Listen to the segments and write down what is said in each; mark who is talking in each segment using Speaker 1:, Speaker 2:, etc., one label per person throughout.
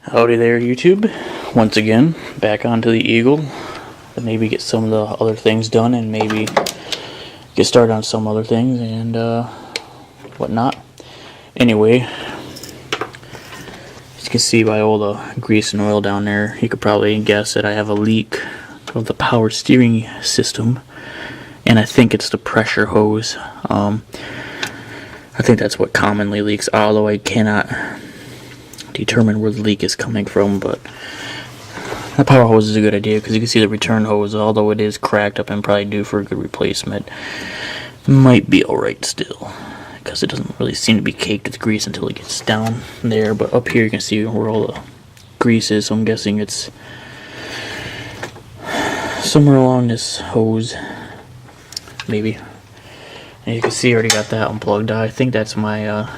Speaker 1: Howdy there, YouTube. Once again, back onto the Eagle. Maybe get some of the other things done and maybe get started on some other things and whatnot. Anyway, as you can see by all the grease and oil down there, you could probably guess that I have a leak of the power steering system. And I think it's the pressure hose. I think that's what commonly leaks, although I cannot determine where the leak is coming from, but the power hose is a good idea because you can see the return hose, although it is cracked up and probably due for a good replacement, might be alright still because it doesn't really seem to be caked with grease until it gets down there. But up here you can see where all the grease is, so I'm guessing it's somewhere along this hose, maybe. And you can see I already got that unplugged. I think that's my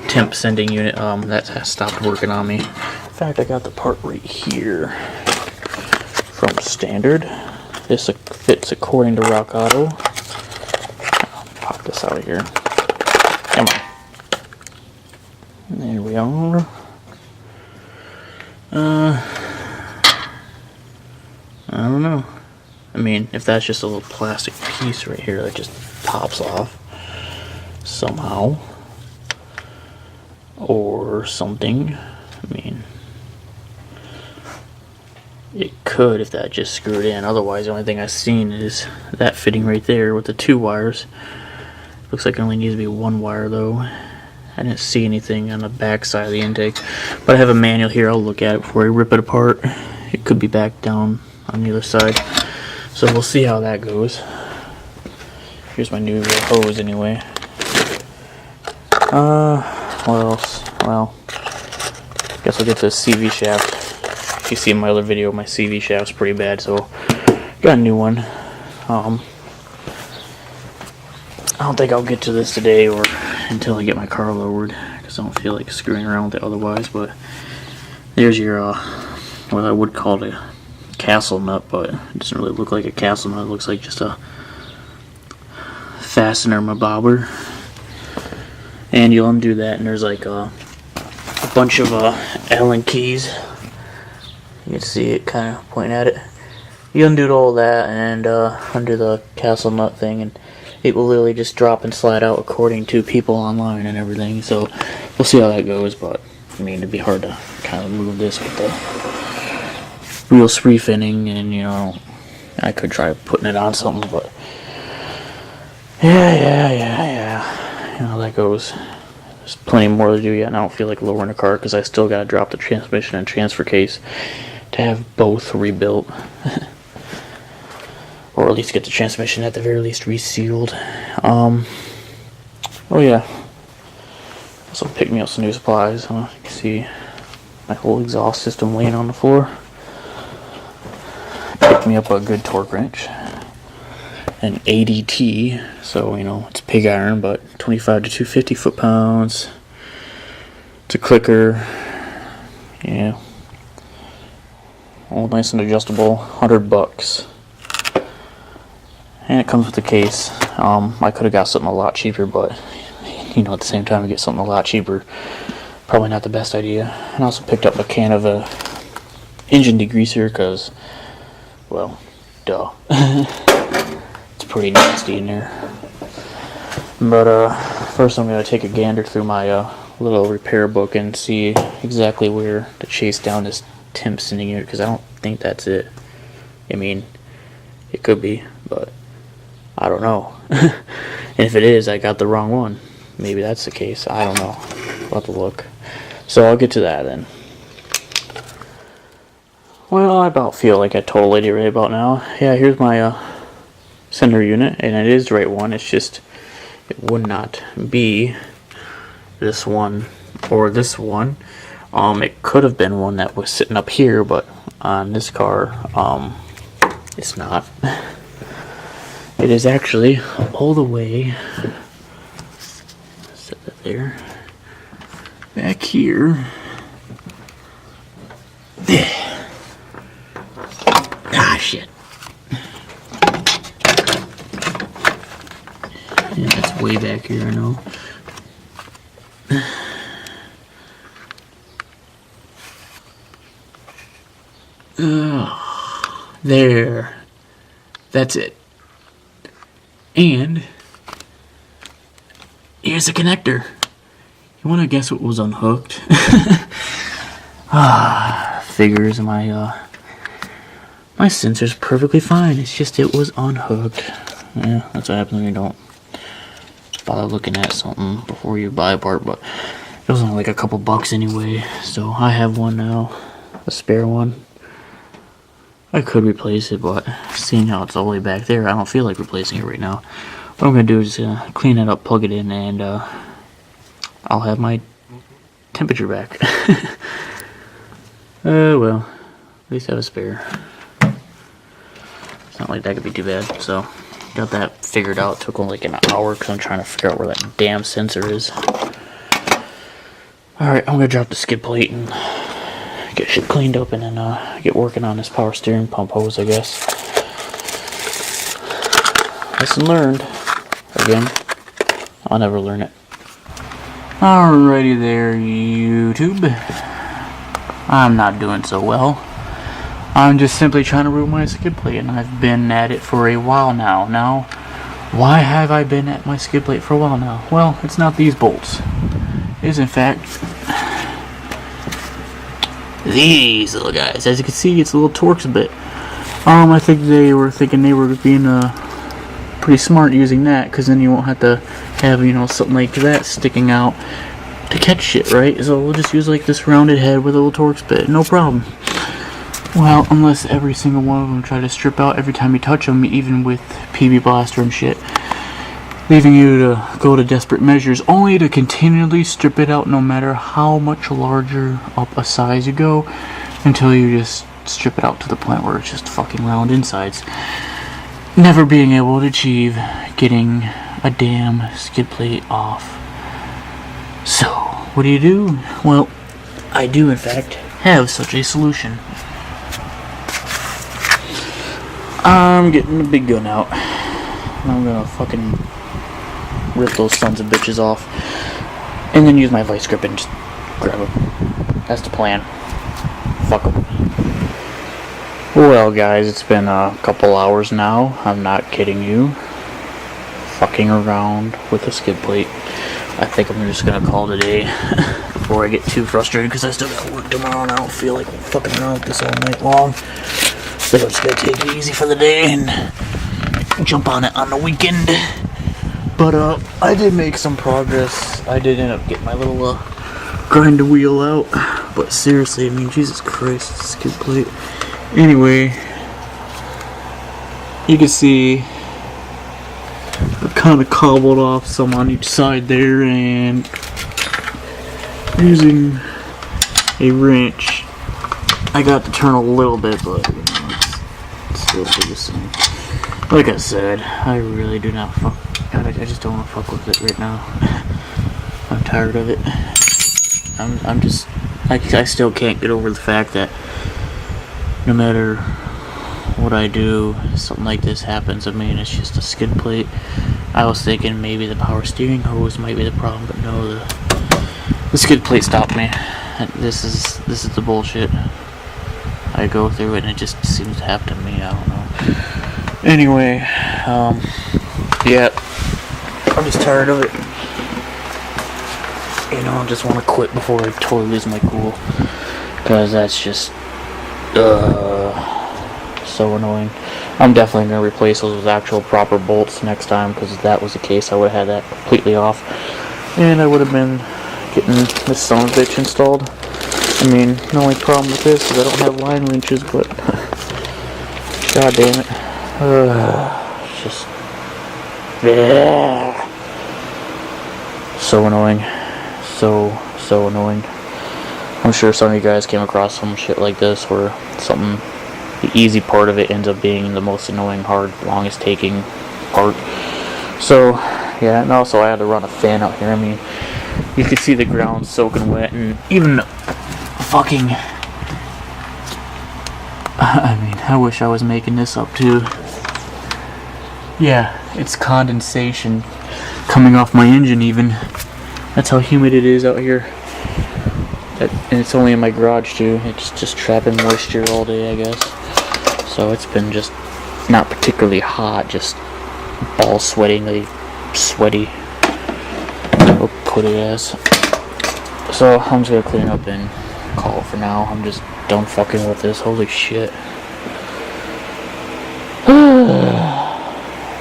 Speaker 1: temp sending unit that has stopped working on me. In fact, I got the part right here from Standard. This fits according to Rock Auto. Pop this out of here. Come on. There we are. I don't know. I mean, if that's just a little plastic piece right here that just pops off somehow or something. I mean, it could if that just screwed in. Otherwise, the only thing I've seen is that fitting right there with the 2 wires. Looks like it only needs to be 1 wire though. I didn't see anything on the back side of the intake, but I have a manual here. I'll look at it before I rip it apart. It could be back down on the other side, so we'll see how that goes. Here's my new hose anyway. What else? Well, I guess I'll get to the CV shaft. If you see in my other video, my CV shaft's pretty bad, so got a new one. I don't think I'll get to this today or until I get my car lowered, because I don't feel like screwing around with it otherwise. But there's your what I would call a castle nut, but it doesn't really look like a castle nut. It looks like just a fastener bobber. And you'll undo that, and there's like a bunch of Allen keys. You can see it kind of pointing at it. You undo all that and undo the castle nut thing, and it will literally just drop and slide out according to people online and everything. So we'll see how that goes. But I mean, it'd be hard to kind of move this with the real spree finning, and you know, I could try putting it on something, but yeah. You know how that goes. There's plenty more to do yet, and I don't feel like lowering the car because I still got to drop the transmission and transfer case to have both rebuilt. Or at least get the transmission at the very least resealed. Oh yeah. Also picked me up some new supplies. You can see my whole exhaust system laying on the floor. Picked me up a good torque wrench. An ADT, so you know it's pig iron, but 25 to 250 foot-pounds. It's a clicker, yeah, all nice and adjustable. $100, and it comes with the case. I could have got something a lot cheaper, but you know, at the same time, to get something a lot cheaper, probably not the best idea. And I also picked up a can of engine degreaser because, well, duh. Pretty nasty in there. But first I'm going to take a gander through my little repair book and see exactly where to chase down this temp sending unit, because I don't think that's it. I mean, it could be, but I don't know. And if it is, I got the wrong one. Maybe that's the case. I don't know. We'll have to look. So I'll get to that then. Well, I about feel like I told a lady right about now. Yeah, here's my sender unit, and it is the right one. It's just it would not be this one or this one. It could have been one that was sitting up here, but on this car it's not. It is actually all the way, set that there, back here. Ah, shit. Yeah, that's way back here, I know. There. That's it. And here's a connector. You want to guess what was unhooked? Figures. My sensor's perfectly fine. It's just it was unhooked. Yeah, that's what happens when you don't bother looking at something before you buy a part. But it was only like a couple bucks anyway. So I have one now, a spare one. I could replace it, but seeing how it's all the way back there, I don't feel like replacing it right now. What I'm going to do is clean it up, plug it in, and I'll have my temperature back. Well, at least I have a spare. It's not like that could be too bad. So, got that figured out. Took only like an hour because I'm trying to figure out where that damn sensor is. Alright, I'm going to drop the skid plate and get shit cleaned up and then get working on this power steering pump hose, I guess. Lesson learned. Again, I'll never learn it. Alrighty there, YouTube. I'm not doing so well. I'm just simply trying to ruin my skid plate, and I've been at it for a while now. Why have I been at my skid plate for a while now? Well, it's not these bolts. It is, in fact, these little guys. As you can see, it's a little torques a bit. I think they were thinking they were being pretty smart using that, because then you won't have to have, you know, something like that sticking out to catch shit, right? So we'll just use like this rounded head with a little torques bit, no problem. Well, unless every single one of them try to strip out every time you touch them, even with PB Blaster and shit, leaving you to go to desperate measures only to continually strip it out no matter how much larger up a size you go, until you just strip it out to the point where it's just fucking round insides. Never being able to achieve getting a damn skid plate off. So, what do? Well, I do in fact have such a solution. I'm getting the big gun out. I'm gonna fucking rip those sons of bitches off, and then use my vice grip and just grab them. That's the plan. Fuck them. Well, guys, it's been a couple hours now. I'm not kidding you. Fucking around with a skid plate. I think I'm just gonna call it a day before I get too frustrated, because I still got work tomorrow and I don't feel like fucking around with this all night long. So I'm just gonna take it easy for the day and jump on it on the weekend. But I did make some progress. I did end up getting my little grinder wheel out. But seriously, I mean, Jesus Christ, skid plate. Anyway, you can see I kind of cobbled off some on each side there, and using a wrench I got to turn a little bit, but you know, it's still the same. Like I said, I really do not fuck. God, I just don't want to fuck with it right now. I'm tired of it. I'm just, I still can't get over the fact that no matter what I do, something like this happens. I mean, it's just a skid plate. I was thinking maybe the power steering hose might be the problem, but no, the skid plate stopped me. This is the bullshit. I go through it and it just seems to happen to me. I don't know. Anyway, yeah, I'm just tired of it. You know, I just want to quit before I totally lose my cool, because that's just so annoying. I'm definitely going to replace those with actual proper bolts next time, because if that was the case, I would have had that completely off, and I would have been getting this son of a bitch installed. I mean, the only problem with this is I don't have line wrenches, but god damn it. It's just so annoying. So annoying. I'm sure some of you guys came across some shit like this where the easy part of it ends up being the most annoying, hard, longest taking part. So, yeah, and also I had to run a fan out here. I mean, you could see the ground soaking wet, and even fucking, I mean, I wish I was making this up too. Yeah, it's condensation coming off my engine even. That's how humid it is out here. And it's only in my garage too. It's just trapping moisture all day, I guess. So it's been just not particularly hot, just ball sweatingly sweaty. We'll put it as. So I'm just gonna clean up and call for now. I'm just done fucking with this. Holy shit.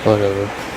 Speaker 1: Whatever.